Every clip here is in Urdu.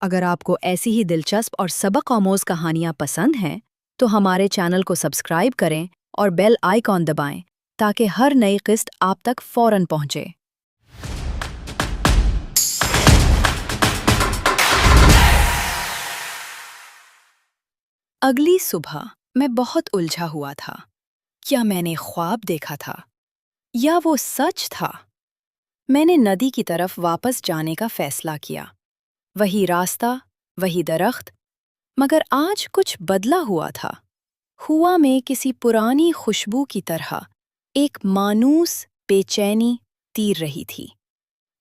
اگر آپ کو ایسی ہی دلچسپ اور سبق آموز کہانیاں پسند ہیں تو ہمارے چینل کو سبسکرائب کریں اور بیل آئیکن دبائیں تاکہ ہر نئی قسط آپ تک فوراً پہنچے۔ اگلی صبح میں بہت الجھا ہوا تھا۔ کیا میں نے خواب دیکھا تھا یا وہ سچ تھا؟ میں نے ندی کی طرف واپس جانے کا فیصلہ کیا۔ وہی راستہ، وہی درخت، مگر آج کچھ بدلا ہوا تھا۔ ہوا میں کسی پرانی خوشبو کی طرح ایک مانوس بے چینی تیر رہی تھی۔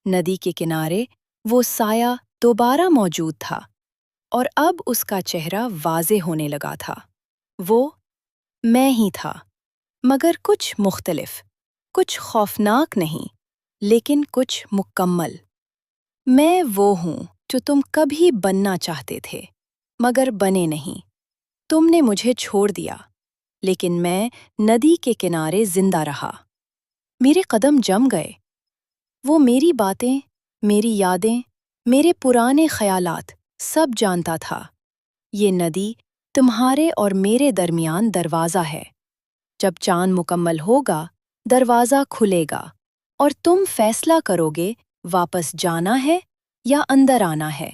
ندی کے کنارے وہ سایہ دوبارہ موجود تھا، اور اب اس کا چہرہ واضح ہونے لگا تھا۔ وہ میں ہی تھا، مگر کچھ مختلف، کچھ خوفناک نہیں، لیکن کچھ مکمل۔ میں وہ ہوں جو تم کبھی بننا چاہتے تھے، مگر بنے نہیں۔ تم نے مجھے چھوڑ دیا، لیکن میں ندی کے کنارے زندہ رہا۔ میرے قدم جم گئے۔ وہ میری باتیں، میری یادیں، میرے پرانے خیالات سب جانتا تھا۔ یہ ندی تمہارے اور میرے درمیان دروازہ ہے۔ جب چاند مکمل ہوگا، دروازہ کھلے گا، اور تم فیصلہ کرو گے واپس جانا ہے یا اندر آنا ہے۔